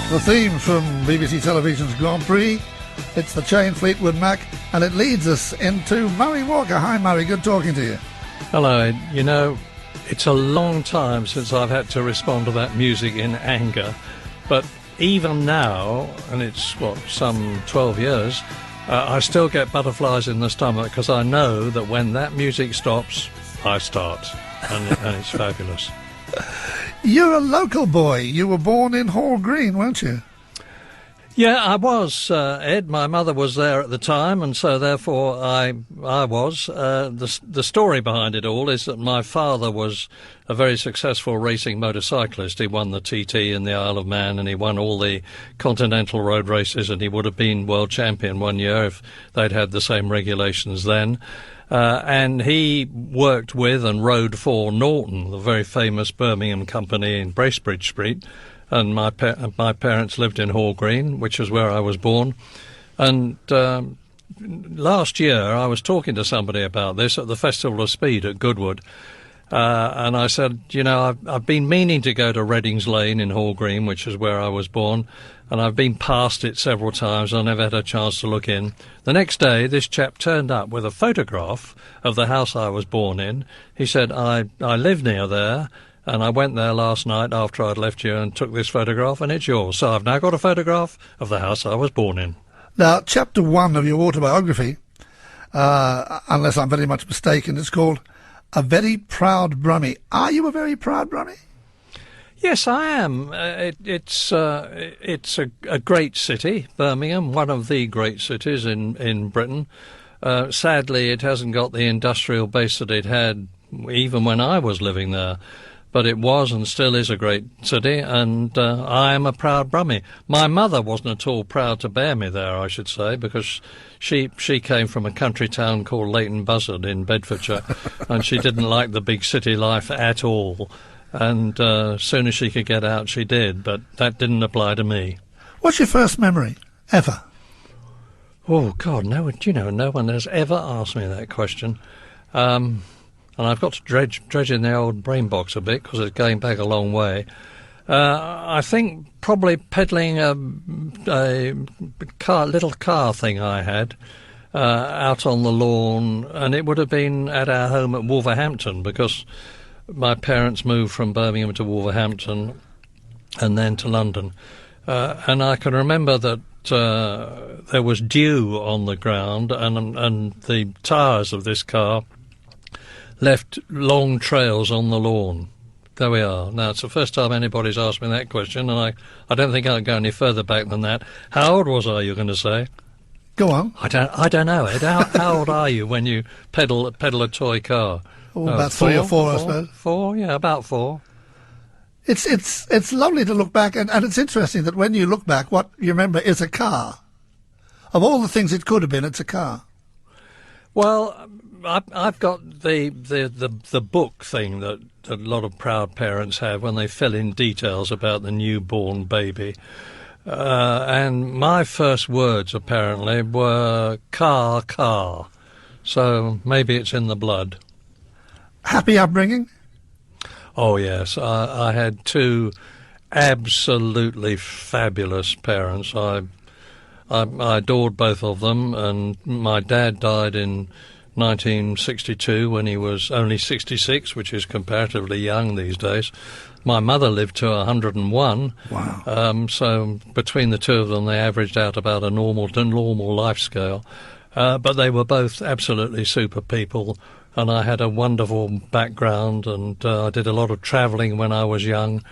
The theme from BBC Television's Grand Prix. It's the Chain Fleetwood Mac, and it leads us into Murray Walker. Hi, Murray. Good talking to you. Hello. You know, it's a long time since I've had to respond to that music in anger, but even now, and it's, some 12 years, I still get butterflies in the stomach because I know that when that music stops, I start, and it's fabulous. You're a local boy. You were born in Hall Green, weren't you? Yeah, I was, Ed. My mother was there at the time, and so therefore I was. The story behind it all is that my father was a very successful racing motorcyclist. He won the TT in the Isle of Man, and he won all the continental road races, and he would have been world champion one year if they'd had the same regulations then. And he worked with and rode for Norton, the very famous Birmingham company in Bracebridge Street. And my parents lived in Hall Green, which is where I was born. And last year I was talking to somebody about this at the Festival of Speed at Goodwood. And I said, you know, I've been meaning to go to Reddings Lane in Hall Green, which is where I was born, and I've been past it several times. I never had a chance to look in. The next day, this chap turned up with a photograph of the house I was born in. He said, I live near there, and I went there last night after I'd left you and took this photograph, and it's yours. So I've now got a photograph of the house I was born in. Now, chapter 1 of your autobiography, unless I'm very much mistaken, is called A Very Proud Brummie. Are you a very proud Brummie? Yes, I am. It's a great city, Birmingham, one of the great cities in Britain. Sadly, it hasn't got the industrial base that it had even when I was living there. But it was and still is a great city, and I am a proud Brummie. My mother wasn't at all proud to bear me there, I should say, because she came from a country town called Leighton Buzzard in Bedfordshire, and she didn't like the big city life at all. And as soon as she could get out, she did, but that didn't apply to me. What's your first memory, ever? Oh, God, no one has ever asked me that question. And I've got to dredge in the old brain box a bit because it's going back a long way. I think probably peddling a little car thing I had out on the lawn, and it would have been at our home at Wolverhampton because my parents moved from Birmingham to Wolverhampton and then to London. And I can remember that there was dew on the ground, and the tyres of this car left long trails on the lawn. There we are. Now, it's the first time anybody's asked me that question, and I don't think I'll go any further back than that. How old was I, you're going to say? Go on. I don't know, Ed. How old are you when you pedal a toy car? Oh, about 3 or 4, I suppose. 4, yeah, about 4. It's lovely to look back, and it's interesting that when you look back, what you remember is a car. Of all the things it could have been, it's a car. Well, I've got the book thing that a lot of proud parents have when they fill in details about the newborn baby. And my first words, apparently, were car. So maybe it's in the blood. Happy upbringing? Oh, yes. I had 2 absolutely fabulous parents. I adored both of them, and my dad died in 1962 when he was only 66, which is comparatively young these days. My mother lived to 101. Wow. So between the 2 of them, they averaged out about a normal life scale. But they were both absolutely super people, and I had a wonderful background, and I did a lot of travelling when I was young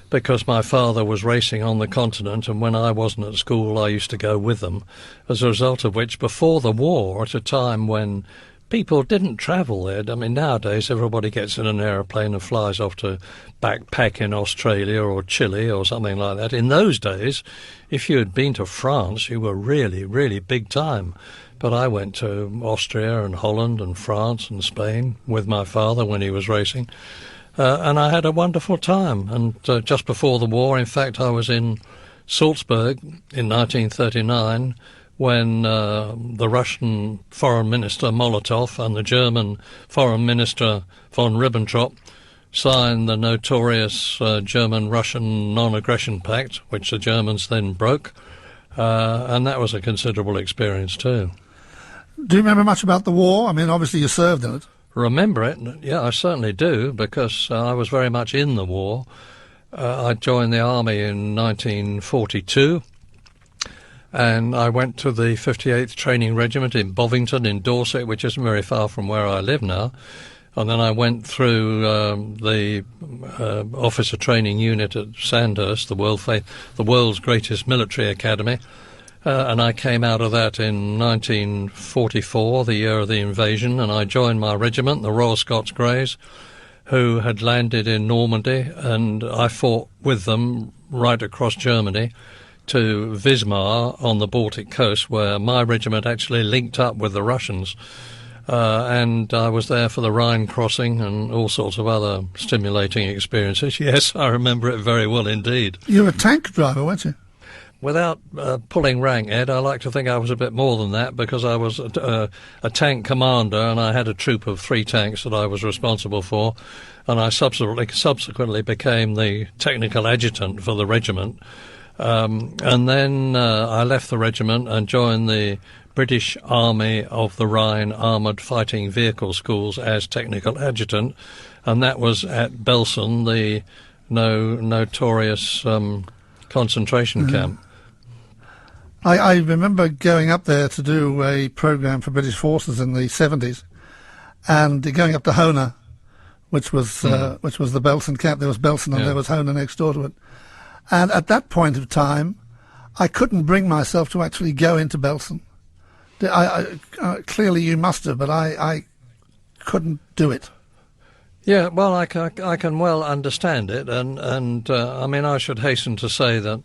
because my father was racing on the continent, and when I wasn't at school, I used to go with them. As a result of which, before the war, at a time when people didn't travel there, I mean, nowadays everybody gets in an aeroplane and flies off to backpack in Australia or Chile or something like that. In those days, if you had been to France, you were really, really big time. But I went to Austria and Holland and France and Spain with my father when he was racing. And I had a wonderful time. And just before the war, in fact, I was in Salzburg in 1939 when the Russian Foreign Minister Molotov and the German Foreign Minister von Ribbentrop signed the notorious German-Russian non-aggression pact, which the Germans then broke, and that was a considerable experience too. Do you remember much about the war? I mean, obviously you served in it. Remember it? Yeah, I certainly do, because I was very much in the war. I joined the army in 1942, and I went to the 58th Training Regiment in Bovington in Dorset, which isn't very far from where I live now. And then I went through the Officer Training Unit at Sandhurst, the world's greatest military academy. And I came out of that in 1944, the year of the invasion, and I joined my regiment, the Royal Scots Greys, who had landed in Normandy, and I fought with them right across Germany to Wismar on the Baltic coast, where my regiment actually linked up with the Russians. And I was there for the Rhine crossing and all sorts of other stimulating experiences. Yes, I remember it very well indeed. You were a tank driver, weren't you? Without pulling rank, Ed, I like to think I was a bit more than that, because I was a tank commander, and I had a troop of 3 tanks that I was responsible for, and I subsequently became the technical adjutant for the regiment. And then I left the regiment and joined the British Army of the Rhine Armoured Fighting Vehicle Schools as technical adjutant, and that was at Belsen, the notorious concentration camp. I remember going up there to do a programme for British forces in the 70s, and going up to Hona, which was the Belsen camp. There was Belsen and there was Hona next door to it. And at that point of time, I couldn't bring myself to actually go into Belsen. Clearly you must have, but I couldn't do it. Yeah, well, I can well understand it, and I mean, I should hasten to say that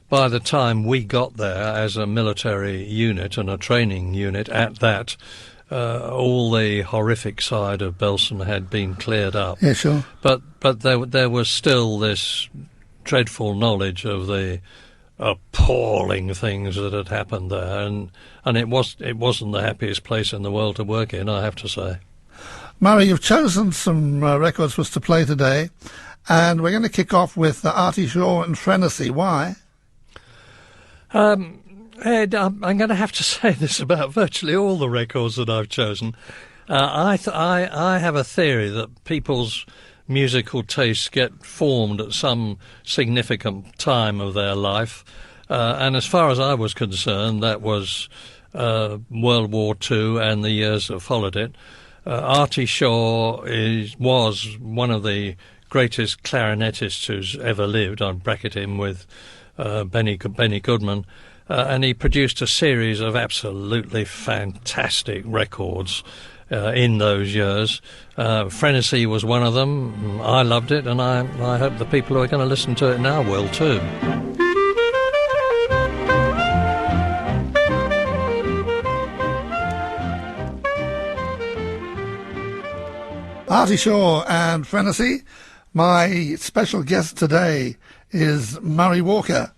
by the time we got there as a military unit and a training unit at that, all the horrific side of Belsen had been cleared up. Yeah, sure. But there was still this dreadful knowledge of the appalling things that had happened there, and it wasn't the happiest place in the world to work in, I have to say. Murray, you've chosen some records for us to play today, and we're going to kick off with Artie Shaw and Frenesy. Why? Ed, I'm going to have to say this about virtually all the records that I've chosen. I have a theory that people's musical tastes get formed at some significant time of their life, and as far as I was concerned, that was World War II and the years that followed it. Artie Shaw was one of the greatest clarinetists who's ever lived. I'd bracket him with Benny Goodman, and he produced a series of absolutely fantastic records in those years. Frenesy was one of them. I loved it, and I hope the people who are going to listen to it now will too. Artie Shaw and Frenesy. My special guest today is Murray Walker,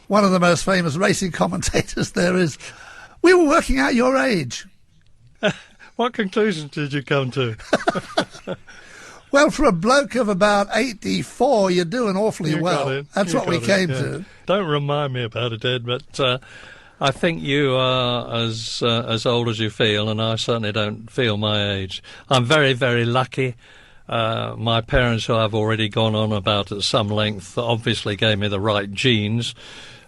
one of the most famous racing commentators there is. We were working out your age. What conclusions did you come to? Well, for a bloke of about 84, you're doing awfully well. That's what we came to. Don't remind me about it, Ed, but I think you are as old as you feel, and I certainly don't feel my age. I'm very, very lucky. My parents, who I've already gone on about at some length, obviously gave me the right genes.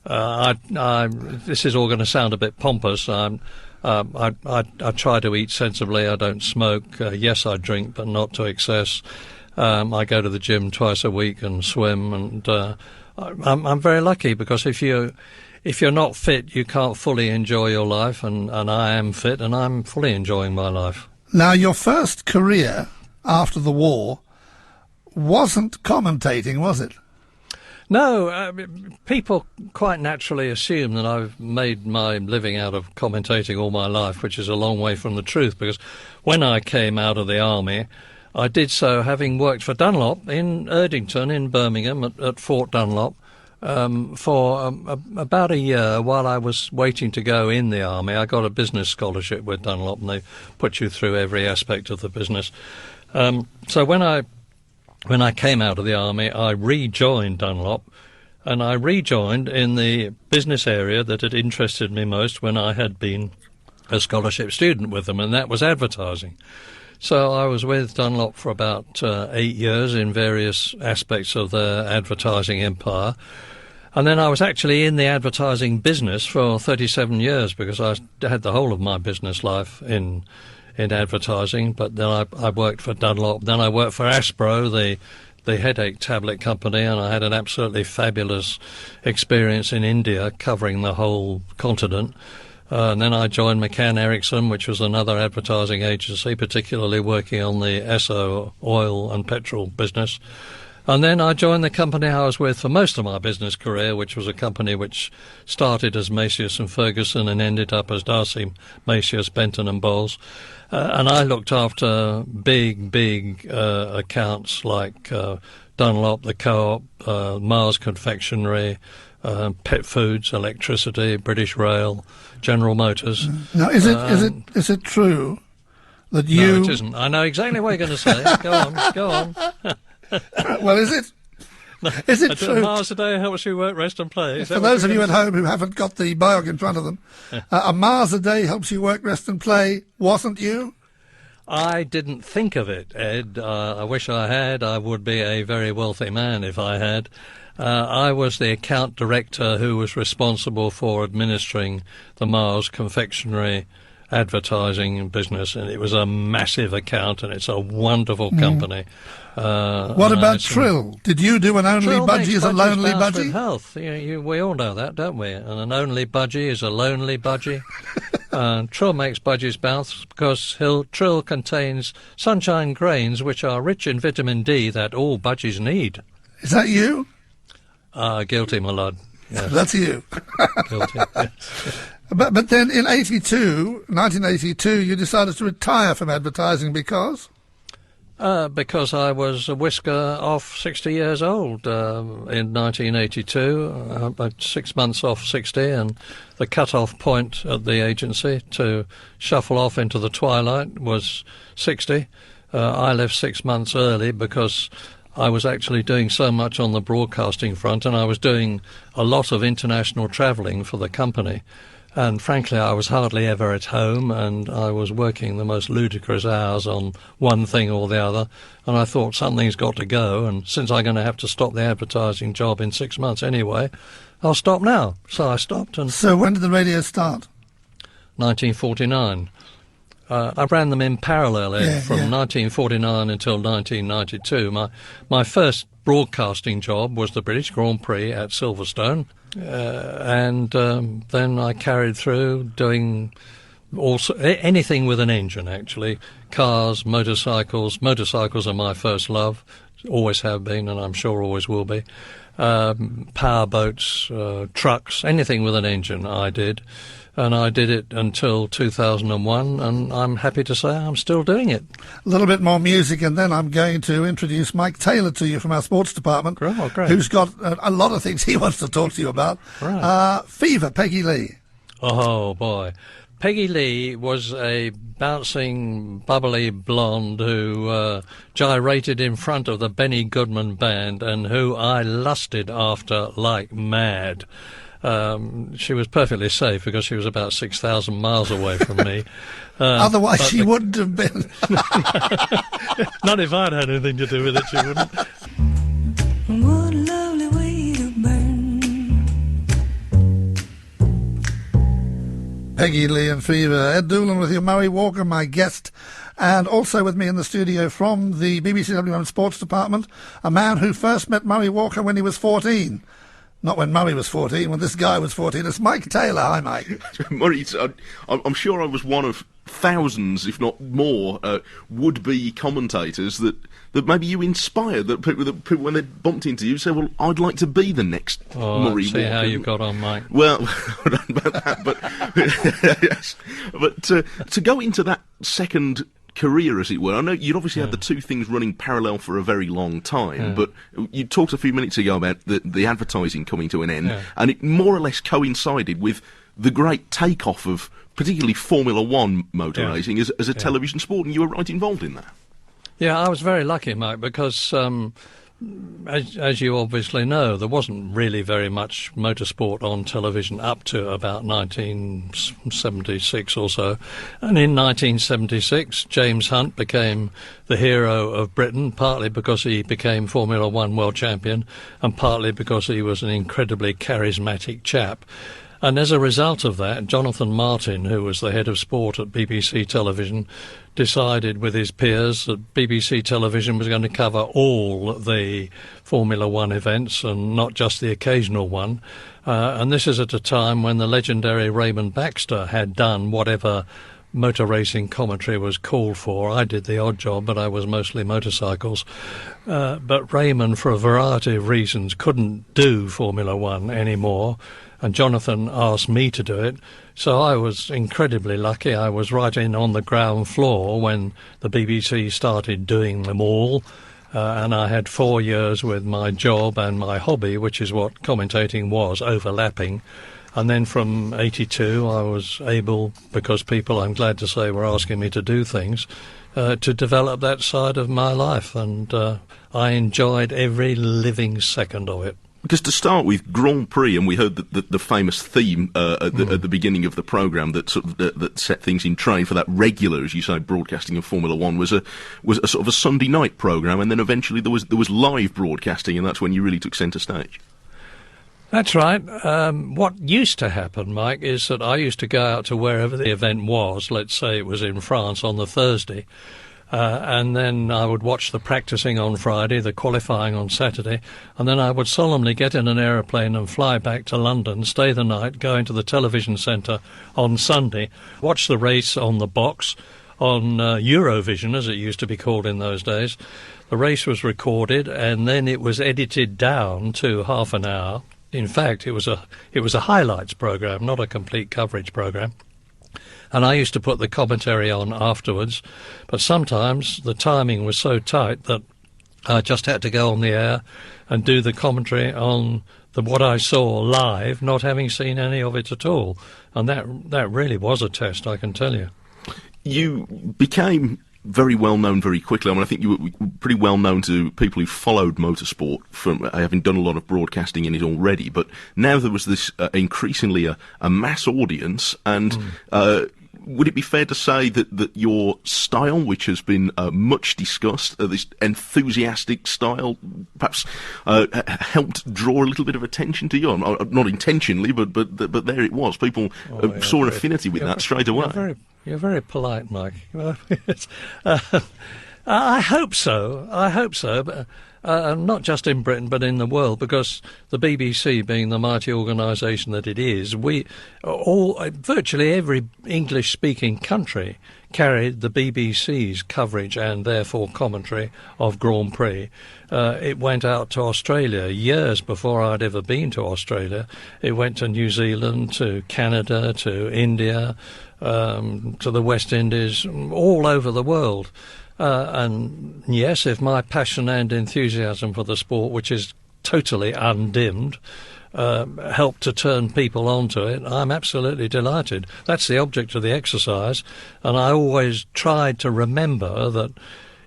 This is all going to sound a bit pompous. I try to eat sensibly. I don't smoke. Yes, I drink, but not to excess. I go to the gym twice a week and swim, and I'm very lucky, because if you're not fit, you can't fully enjoy your life, and I am fit, and I'm fully enjoying my life. Now, your first career after the war wasn't commentating, was it? No, people quite naturally assume that I've made my living out of commentating all my life, which is a long way from the truth, because when I came out of the army, I did so having worked for Dunlop in Erdington in Birmingham at Fort Dunlop for about a year while I was waiting to go in the army. I got a business scholarship with Dunlop, and they put you through every aspect of the business. So when I when I came out of the army, I rejoined Dunlop, and I rejoined in the business area that had interested me most when I had been a scholarship student with them, and that was advertising. So I was with Dunlop for about 8 years in various aspects of their advertising empire. And then I was actually in the advertising business for 37 years because I had the whole of my business life in advertising. But then I worked for Dunlop. Then I worked for Aspro, the headache tablet company, and I had an absolutely fabulous experience in India covering the whole continent. And then I joined McCann Erickson, which was another advertising agency, particularly working on the Esso oil and petrol business. And then I joined the company I was with for most of my business career, which was a company which started as Macias and Ferguson and ended up as Darcy, Macias, Benton and Bowles. And I looked after big accounts like Dunlop, the Co-op, Mars Confectionery, Pet Foods, Electricity, British Rail, General Motors. Now, is it true that you... No, it isn't. I know exactly what you're going to say. Go on. Well, is it? Is it true? Mars a day helps you work, rest and play. For those of you at home who haven't got the biog in front of them, a Mars a day helps you work, rest and play wasn't you? I didn't think of it, Ed. I wish I had. I would be a very wealthy man if I had. I was the account director who was responsible for administering the Mars Confectionery advertising business, and it was a massive account, and it's a wonderful company. What about Trill? Did you do an only Trill budgie as a lonely budgie? with health. We all know that, don't we? And an only budgie is a lonely budgie. Trill makes budgies bounce because Trill contains sunshine grains which are rich in vitamin D that all budgies need. Is that you? Guilty, my lad. Yes. That's you. Guilty, yes. But then in 1982, you decided to retire from advertising because? Because I was a whisker off 60 years old in 1982, about 6 months off 60, and the cut-off point at the agency to shuffle off into the twilight was 60. I left 6 months early because I was actually doing so much on the broadcasting front, and I was doing a lot of international travelling for the company. And frankly, I was hardly ever at home, and I was working the most ludicrous hours on one thing or the other. And I thought something's got to go, and since I'm going to have to stop the advertising job in 6 months anyway, I'll stop now. So I stopped. And so when did the radio start? 1949. I ran them in parallel from 1949 until 1992. My first broadcasting job was the British Grand Prix at Silverstone, and then I carried through doing also anything with an engine, actually. Cars, motorcycles. Motorcycles are my first love, always have been, and I'm sure always will be. Power boats, trucks, anything with an engine I did. And I did it until 2001, and I'm happy to say I'm still doing it. A little bit more music, and then I'm going to introduce Mike Taylor to you from our sports department, great. Who's got a lot of things he wants to talk to you about. Right. Fever, Peggy Lee. Oh, boy. Peggy Lee was a bouncing, bubbly blonde who gyrated in front of the Benny Goodman Band and who I lusted after like mad. She was perfectly safe because she was about 6,000 miles away from me. Otherwise she wouldn't have been. Not if I'd had anything to do with it, she wouldn't. What a lovely way to burn. Peggy Lee and Fever. Ed Doolan with you, Murray Walker, my guest. And also with me in the studio from the BBC WM Sports Department, a man who first met Murray Walker when he was 14. Not when Murray was 14, when this guy was 14. It's Mike Taylor. Hi, Mike. Murray, I'm sure I was one of thousands, if not more, would-be commentators that maybe you inspired, that people when they bumped into you, say, well, I'd like to be the next Murray see Walker. How you got on, Mike. Well, I don't know about that, but, yes. But to go into that second career, as it were. I know you'd obviously had the two things running parallel for a very long time, but you talked a few minutes ago about the advertising coming to an end, and it more or less coincided with the great takeoff of particularly Formula One motor racing as a television sport, and you were right involved in that. Yeah, I was very lucky, Mike, because as you obviously know, there wasn't really very much motorsport on television up to about 1976 or so. And in 1976, James Hunt became the hero of Britain, partly because he became Formula One world champion and partly because he was an incredibly charismatic chap. And as a result of that, Jonathan Martin, who was the head of sport at BBC Television, decided with his peers that BBC Television was going to cover all the Formula One events and not just the occasional one. And this is at a time when the legendary Raymond Baxter had done whatever motor racing commentary was called for. I did the odd job, but I was mostly motorcycles. But Raymond, for a variety of reasons, couldn't do Formula One anymore. And Jonathan asked me to do it, so I was incredibly lucky. I was right in on the ground floor when the BBC started doing them all, and I had 4 years with my job and my hobby, which is what commentating was, overlapping. And then from 82 I was able, because people, I'm glad to say, were asking me to do things, to develop that side of my life, and I enjoyed every living second of it. Because to start with, Grand Prix, and we heard the famous theme at the beginning of the programme that sort of that set things in train for that regular, as you say, broadcasting of Formula One was a sort of a Sunday night programme, and then eventually there was live broadcasting, and that's when you really took centre stage. That's right. What used to happen, Mike, is that I used to go out to wherever the event was. Let's say it was in France on the Thursday. And then I would watch the practicing on Friday, the qualifying on Saturday, and then I would solemnly get in an aeroplane and fly back to London, stay the night, go into the television centre on Sunday, watch the race on the box, on Eurovision, as it used to be called in those days. The race was recorded, and then it was edited down to half an hour. In fact, it was a highlights programme, not a complete coverage programme. And I used to put the commentary on afterwards, but sometimes the timing was so tight that I just had to go on the air and do the commentary on what I saw live, not having seen any of it at all. And that really was a test, I can tell you. You became very well known very quickly. I mean, I think you were pretty well known to people who followed motorsport from having done a lot of broadcasting in it already. But now there was this increasingly a mass audience, and would it be fair to say that your style, which has been much discussed, this enthusiastic style, perhaps helped draw a little bit of attention to you? Not intentionally, but there it was. People saw an affinity with that straight away. You're very polite, Mike. I hope so. I hope so. But, not just in Britain, but in the world, because the BBC, being the mighty organisation that it is, virtually every English-speaking country carried the BBC's coverage and therefore commentary of Grand Prix. It went out to Australia years before I'd ever been to Australia. It went to New Zealand, to Canada, to India, to the West Indies, all over the world. And yes, if my passion and enthusiasm for the sport, which is totally undimmed, helped to turn people onto it, I'm absolutely delighted. That's the object of the exercise, and I always tried to remember that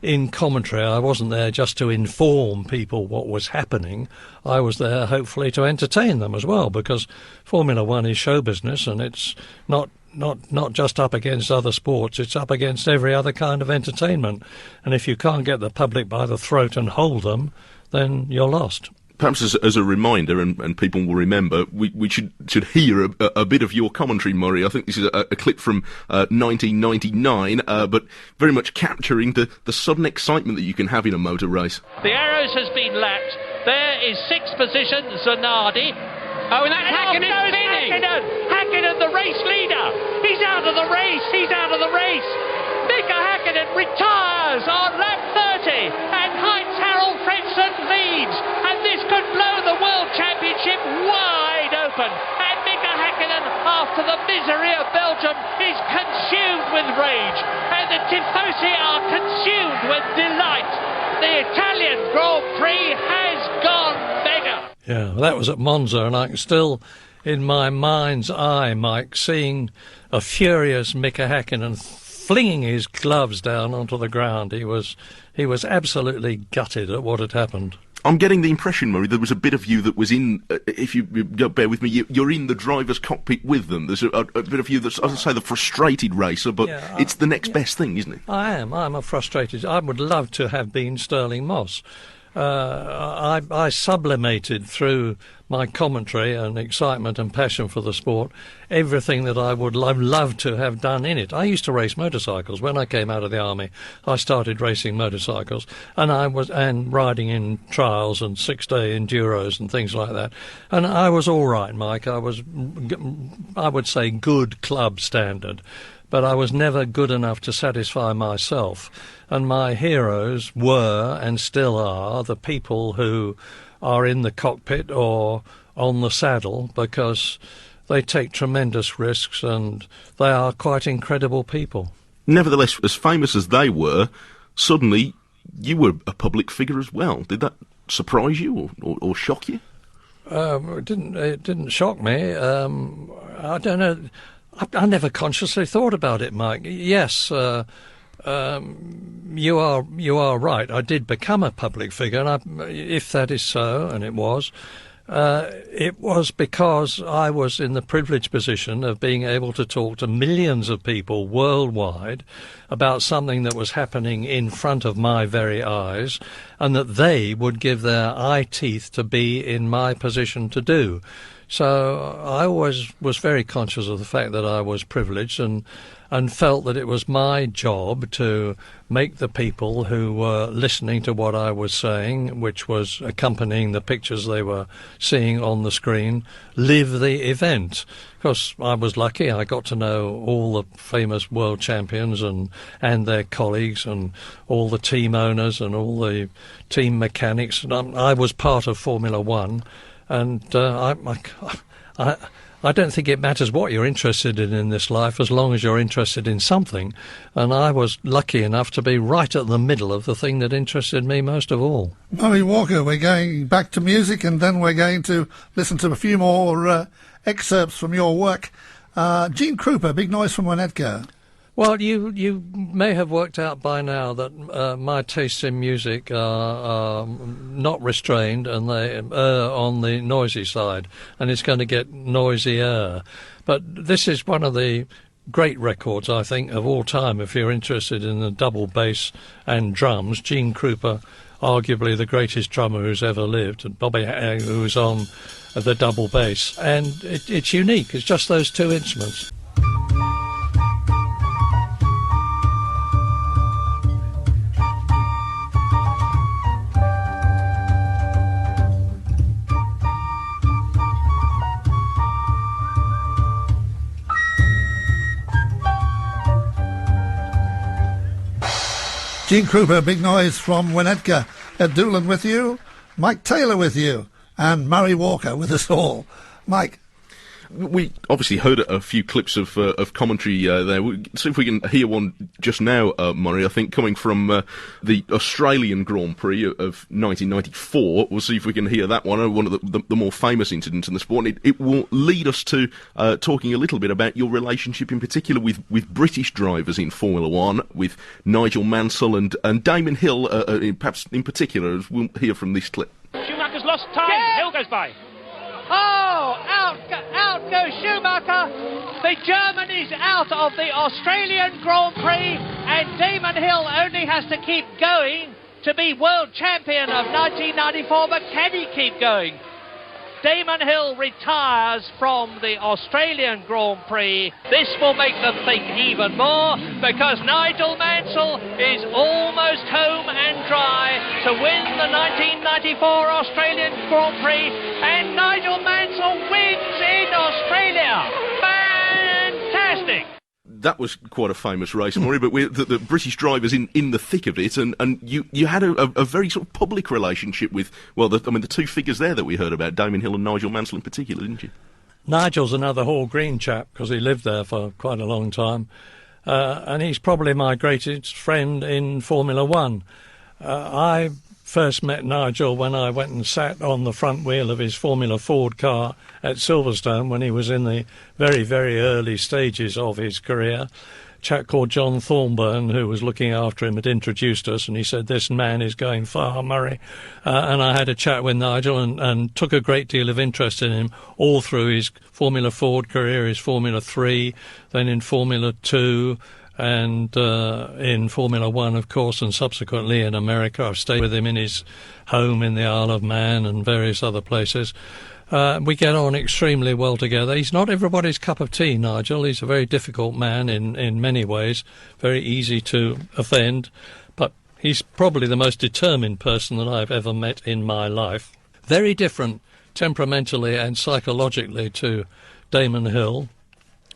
in commentary I wasn't there just to inform people what was happening. I was there hopefully to entertain them as well, because Formula One is show business, and it's not just up against other sports, it's up against every other kind of entertainment. And if you can't get the public by the throat and hold them, then you're lost. Perhaps as a reminder, and people will remember, we should hear a bit of your commentary, Murray. I think this is a clip from 1999, but very much capturing the sudden excitement that you can have in a motor race. The Arrows has been lapped. There is sixth position, Zanardi. Oh, and that's Hakkinen spinning! Hakkinen, the race leader! He's out of the race! He's out of the race! Mika Hakkinen retires on lap 30, and Heinz Harald Frentzen leads, and this could blow the World Championship wide open. And Mika Hakkinen, after the misery of Belgium, is consumed with rage, and the Tifosi are consumed with delight. The Italian Grand Prix has gone mega. Yeah, well, that was at Monza, and I can still, in my mind's eye, Mike, seeing a furious Mika Hakkinen flinging his gloves down onto the ground. He was absolutely gutted at what had happened. I'm getting the impression, Murray, there was a bit of you that was in, if you bear with me, you're in the driver's cockpit with them. There's a bit of you that's, as I say, the frustrated racer, but it's the next best thing, isn't it? I am. I'm a frustrated. I would love to have been Sterling Moss. I sublimated through my commentary and excitement and passion for the sport everything that I would love to have done in it. I used to race motorcycles. When I came out of the army, I started racing motorcycles, and riding in trials and 6-day enduros and things like that. And I was all right, Mike. I would say good club standard. But I was never good enough to satisfy myself. And my heroes were, and still are, the people who are in the cockpit or on the saddle, because they take tremendous risks and they are quite incredible people. Nevertheless, as famous as they were, suddenly you were a public figure as well. Did that surprise you or shock you? It didn't shock me. I don't know. I never consciously thought about it, Mike. Yes, you are right. I did become a public figure, and if that is so, and it was because I was in the privileged position of being able to talk to millions of people worldwide about something that was happening in front of my very eyes, and that they would give their eye teeth to be in my position to do. So I always was very conscious of the fact that I was privileged and felt that it was my job to make the people who were listening to what I was saying, which was accompanying the pictures they were seeing on the screen, live the event. Because I was lucky, I got to know all the famous world champions and their colleagues and all the team owners and all the team mechanics. And I was part of Formula One. And I don't think it matters what you're interested in this life, as long as you're interested in something. And I was lucky enough to be right at the middle of the thing that interested me most of all. Murray Walker, we're going back to music, and then we're going to listen to a few more excerpts from your work. Gene Krupa, Big Noise from Winnetka. Well, you may have worked out by now that my tastes in music are not restrained, and they err on the noisy side, and it's going to get noisier. But this is one of the great records, I think, of all time. If you're interested in the double bass and drums, Gene Krupa, arguably the greatest drummer who's ever lived, and Bobby who's on the double bass, and it's unique. It's just those two instruments. Gene Krupa, Big Noise from Winnetka. Ed Doolan with you, Mike Taylor with you, and Murray Walker with us all. Mike. We obviously heard a few clips of commentary there. We'll see if we can hear one just now, Murray, I think, coming from the Australian Grand Prix of 1994. We'll see if we can hear that one of the more famous incidents in the sport. And it will lead us to talking a little bit about your relationship in particular with British drivers in Formula One, with Nigel Mansell and Damon Hill, perhaps in particular, as we'll hear from this clip. Schumacher's lost time. Yeah. Hill goes by. Oh, out goes Schumacher. The German is out of the Australian Grand Prix, and Damon Hill only has to keep going to be world champion of 1994, but can he keep going? Damon Hill retires from the Australian Grand Prix. This will make them think even more, because Nigel Mansell is almost home and dry to win the 1994 Australian Grand Prix, and Nigel Mansell wins in Australia. Fantastic! That was quite a famous race, Murray, but with the British drivers in the thick of it, and you had a very sort of public relationship with, well, the two figures there that we heard about, Damon Hill and Nigel Mansell in particular, didn't you? Nigel's another Hall Green chap, because he lived there for quite a long time, and he's probably my greatest friend in Formula One. I first met Nigel when I went and sat on the front wheel of his Formula Ford car at Silverstone when he was in the very, very early stages of his career, chap called John Thornburn, who was looking after him, had introduced us, and he said, "This man is going far, Murray." And I had a chat with Nigel and took a great deal of interest in him all through his Formula Ford career, his Formula 3, then in Formula 2, and in Formula 1, of course, and subsequently in America. I've stayed with him in his home in the Isle of Man and various other places. We get on extremely well together. He's not everybody's cup of tea, Nigel. He's a very difficult man in many ways, very easy to offend, but he's probably the most determined person that I've ever met in my life. Very different temperamentally and psychologically to Damon Hill,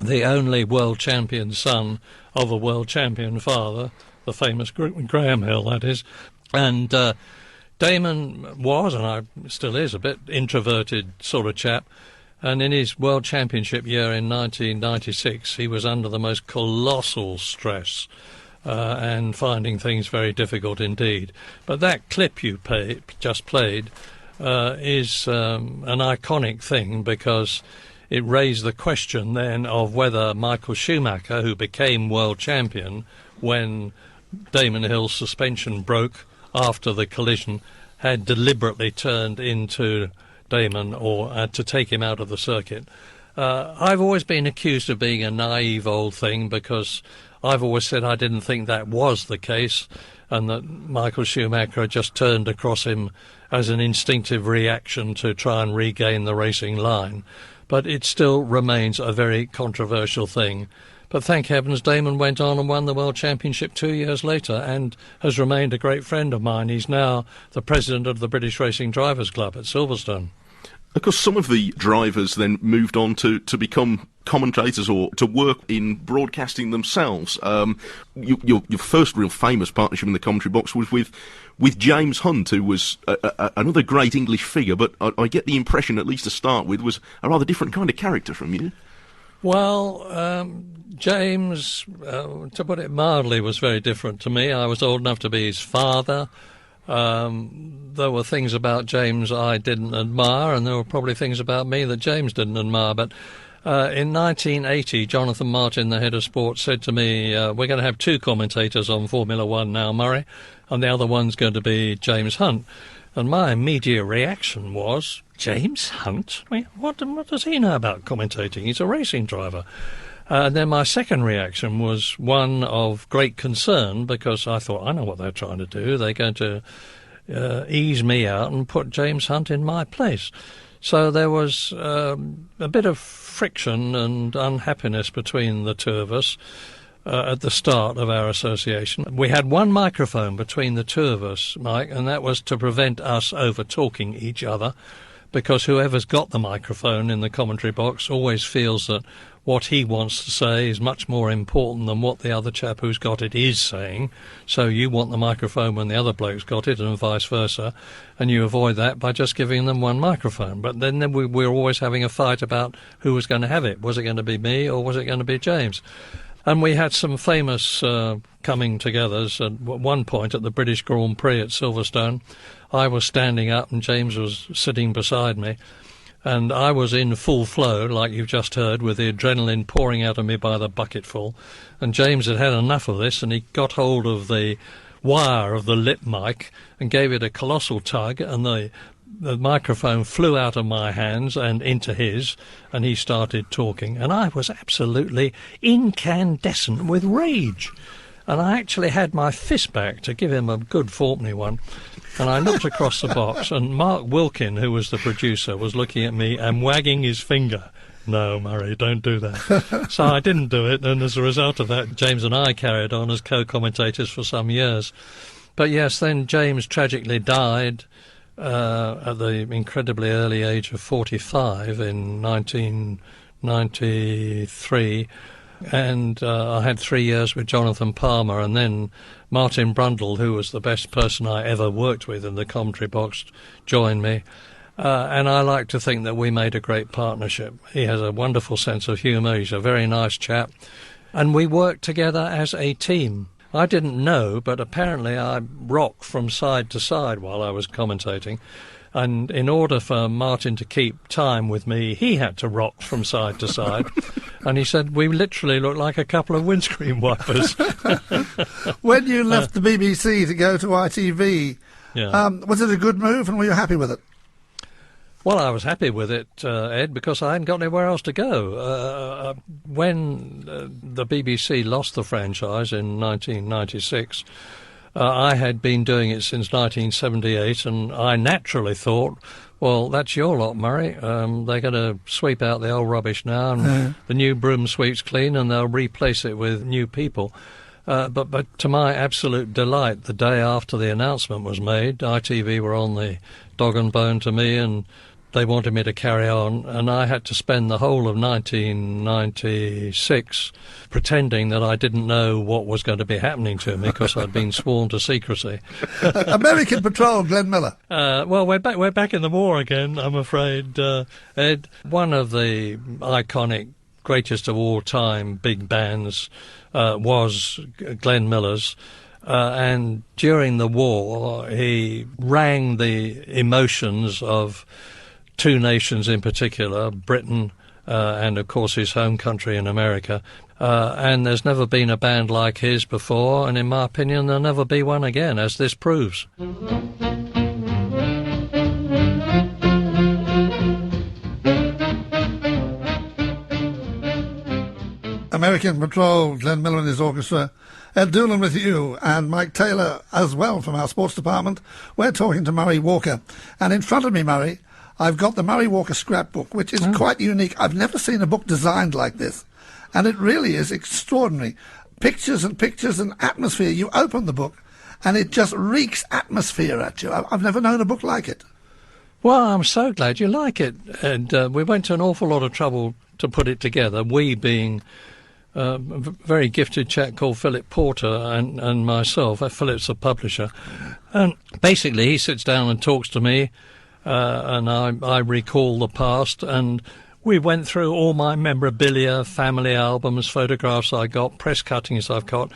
the only world champion son of a world champion father, the famous Graham Hill, that is. And Damon was, and I still is, a bit introverted sort of chap. And in his World Championship year in 1996, he was under the most colossal stress and finding things very difficult indeed. But that clip you just played is an iconic thing, because it raised the question then of whether Michael Schumacher, who became world champion when Damon Hill's suspension broke after the collision, had deliberately turned into Damon or to take him out of the circuit. I've always been accused of being a naive old thing, because I've always said I didn't think that was the case, and that Michael Schumacher had just turned across him as an instinctive reaction to try and regain the racing line. But it still remains a very controversial thing. But thank heavens, Damon went on and won the World Championship 2 years later and has remained a great friend of mine. He's now the president of the British Racing Drivers Club at Silverstone. Of course, some of the drivers then moved on to become commentators or to work in broadcasting themselves. Your first real famous partnership in the commentary box was with James Hunt, who was another great English figure, but I get the impression, at least to start with, was a rather different kind of character from you. Well, James, to put it mildly, was very different to me. I was old enough to be his father. There were things about James I didn't admire, and there were probably things about me that James didn't admire. But in 1980, Jonathan Martin, the head of sports, said to me, we're going to have two commentators on Formula One now, Murray, and the other one's going to be James Hunt. And my immediate reaction was, James Hunt? What does he know about commentating? He's a racing driver. And then my second reaction was one of great concern, because I thought, I know what they're trying to do. They're going to ease me out and put James Hunt in my place. So there was a bit of friction and unhappiness between the two of us at the start of our association. We had one microphone between the two of us, Mike, and that was to prevent us over-talking each other, because whoever's got the microphone in the commentary box always feels that what he wants to say is much more important than what the other chap who's got it is saying. So you want the microphone when the other bloke's got it, and vice versa, and you avoid that by just giving them one microphone. But then we were always having a fight about who was going to have it. Was it going to be me or was it going to be James? And we had some famous coming-togethers. At one point at the British Grand Prix at Silverstone, I was standing up and James was sitting beside me. And I was in full flow, like you've just heard, with the adrenaline pouring out of me by the bucketful. And James had had enough of this, and he got hold of the wire of the lip mic and gave it a colossal tug, and the microphone flew out of my hands and into his, and he started talking. And I was absolutely incandescent with rage. And I actually had my fist back to give him a good fourpenny one. And I looked across the box, and Mark Wilkin, who was the producer, was looking at me and wagging his finger. No, Murray, don't do that. So I didn't do it, and as a result of that, James and I carried on as co-commentators for some years. But yes, then James tragically died at the incredibly early age of 45 in 1993. And I had 3 years with Jonathan Palmer, and then Martin Brundle, who was the best person I ever worked with in the commentary box, joined me. And I like to think that we made a great partnership. He has a wonderful sense of humour. He's a very nice chap. And we worked together as a team. I didn't know, but apparently I rocked from side to side while I was commentating. And in order for Martin to keep time with me, he had to rock from side to side. And he said, we literally look like a couple of windscreen wipers. When you left the BBC to go to ITV, Yeah. was it a good move and were you happy with it? Well, I was happy with it, Ed, because I hadn't got anywhere else to go. When the BBC lost the franchise in 1996, I had been doing it since 1978, and I naturally thought, well, that's your lot, Murray. They're going to sweep out the old rubbish now, and the new broom sweeps clean, and they'll replace it with new people. But to my absolute delight, the day after the announcement was made, ITV were on the dog and bone to me, and they wanted me to carry on, and I had to spend the whole of 1996 pretending that I didn't know what was going to be happening to me because I'd been sworn to secrecy. American Patrol, Glenn Miller. Well, we're back in the war again, I'm afraid, Ed. One of the iconic, greatest of all time big bands was Glenn Miller's. And during the war, he rang the emotions of two nations in particular, Britain and, of course, his home country in America. And there's never been a band like his before, and in my opinion, there'll never be one again, as this proves. American Patrol, Glenn Miller and his orchestra. Ed Doolan with you, and Mike Taylor as well from our sports department. We're talking to Murray Walker. And in front of me, Murray, I've got the Murray Walker Scrapbook, which is quite unique. I've never seen a book designed like this. And it really is extraordinary. Pictures and pictures and atmosphere. You open the book, and it just reeks atmosphere at you. I've never known a book like it. Well, I'm so glad you like it. And we went to an awful lot of trouble to put it together, we being a very gifted chap called Philip Porter and myself. Philip's a publisher. And basically he sits down and talks to me, and I recall the past, and we went through all my memorabilia, family albums, photographs I got, press cuttings I've got.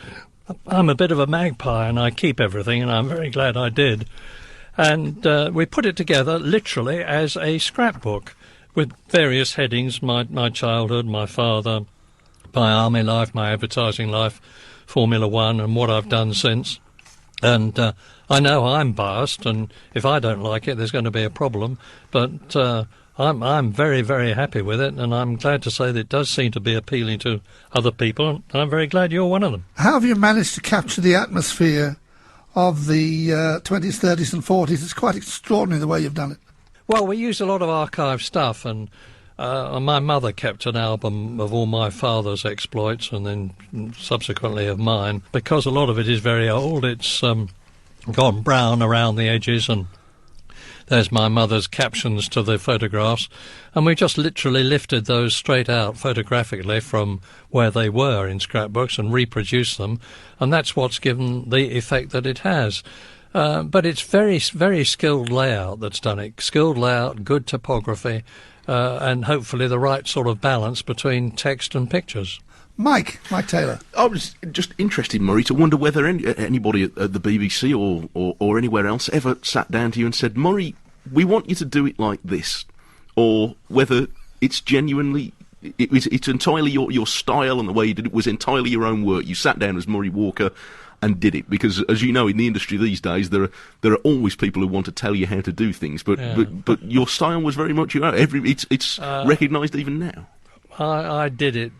I'm a bit of a magpie and I keep everything, and I'm very glad I did. And we put it together literally as a scrapbook with various headings, my childhood, my father, my army life, my advertising life, Formula One, and what I've done since. And I know I'm biased, and if I don't like it, there's going to be a problem. But I'm very, very happy with it, and I'm glad to say that it does seem to be appealing to other people, and I'm very glad you're one of them. How have you managed to capture the atmosphere of the 20s, 30s and 40s? It's quite extraordinary the way you've done it. Well, we used a lot of archive stuff, and my mother kept an album of all my father's exploits, and then subsequently of mine. Because a lot of it is very old, it's gone brown around the edges, and there's my mother's captions to the photographs, and we just literally lifted those straight out photographically from where they were in scrapbooks and reproduced them, and that's what's given the effect that it has. But it's very, very skilled layout that's done it. Skilled layout, good typography, and hopefully the right sort of balance between text and pictures. Mike Taylor. I was just interested, Murray, to wonder whether anybody at the BBC or anywhere else ever sat down to you and said, Murray, we want you to do it like this, or whether it's genuinely, it's entirely your style, and the way you did it was entirely your own work. You sat down as Murray Walker and did it, because as you know, in the industry these days there are always people who want to tell you how to do things, but your style was very much your own. It's recognised even now. I did it,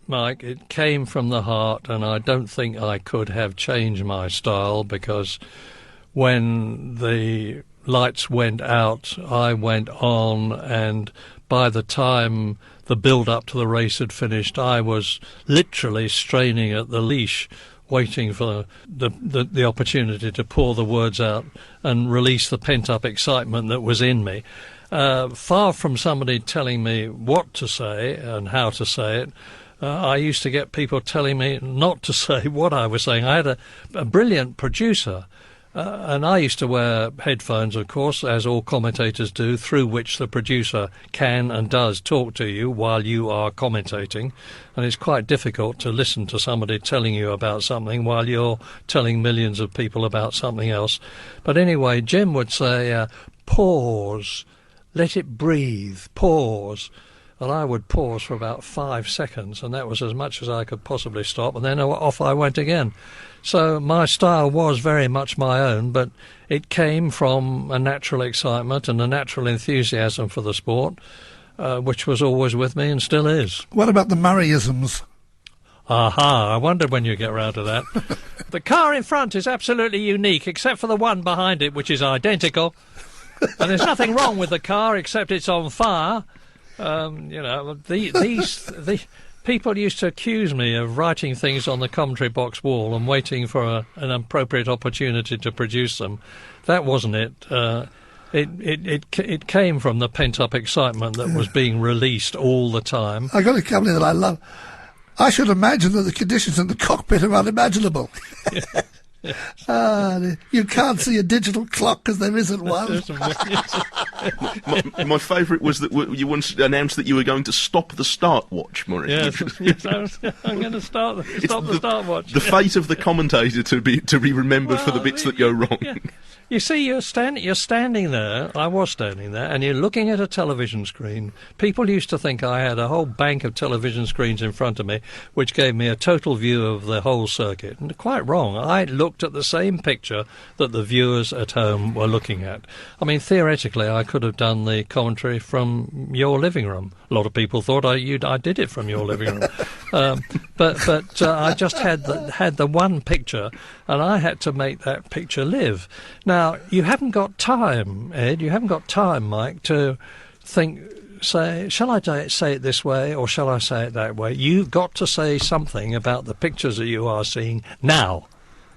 Mike. It came from the heart, and I don't think I could have changed my style, because when the lights went out, I went on, and by the time the build-up to the race had finished, I was literally straining at the leash, waiting for the opportunity to pour the words out and release the pent-up excitement that was in me. Far from somebody telling me what to say and how to say it, I used to get people telling me not to say what I was saying. I had a brilliant producer And I used to wear headphones, of course, as all commentators do, through which the producer can and does talk to you while you are commentating. And it's quite difficult to listen to somebody telling you about something while you're telling millions of people about something else. But anyway, Jim would say, pause, let it breathe, pause. And I would pause for about 5 seconds, and that was as much as I could possibly stop, and then off I went again. So my style was very much my own, but it came from a natural excitement and a natural enthusiasm for the sport, which was always with me and still is. What about the Murrayisms? Aha, I wondered when you get round to that. The car in front is absolutely unique, except for the one behind it, which is identical. And there's nothing wrong with the car except it's on fire. These people used to accuse me of writing things on the commentary box wall and waiting for an appropriate opportunity to produce them. That wasn't it. It came from the pent-up excitement that was being released all the time. I got a company that I love. I should imagine that the conditions in the cockpit are unimaginable. You can't see a digital clock because there isn't one. My favourite was that you once announced that you were going to stop the start watch, Murray. Yes, I'm going to stop the start watch. The fate of the commentator to be remembered for the bits that go wrong. Yeah. You see, you're standing there, I was standing there, and you're looking at a television screen. People used to think I had a whole bank of television screens in front of me, which gave me a total view of the whole circuit. And quite wrong. I looked at the same picture that the viewers at home were looking at. I mean, theoretically, I could have done the commentary from your living room. A lot of people thought I did it from your living room. But I just had the one picture, and I had to make that picture live. Now, you haven't got time, Ed, you haven't got time, Mike, to say, shall I say it this way or shall I say it that way? You've got to say something about the pictures that you are seeing now.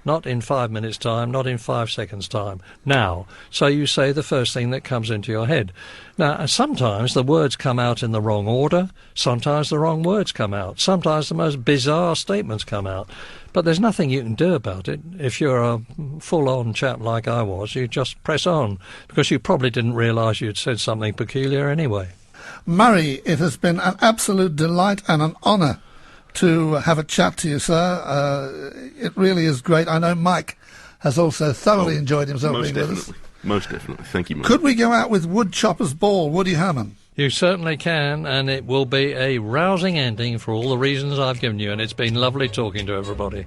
Not in 5 minutes' time, not in 5 seconds' time, now. So you say the first thing that comes into your head. Now, sometimes the words come out in the wrong order, sometimes the wrong words come out, sometimes the most bizarre statements come out. But there's nothing you can do about it. If you're a full-on chap like I was, you just press on, because you probably didn't realise you'd said something peculiar anyway. Murray, it has been an absolute delight and an honour to have a chat to you, sir. It really is great. I know Mike has also thoroughly enjoyed himself being with us. Most definitely. Thank you, Mike. Could we go out with Woodchopper's Ball, Woody Herman? You certainly can, and it will be a rousing ending for all the reasons I've given you, and it's been lovely talking to everybody.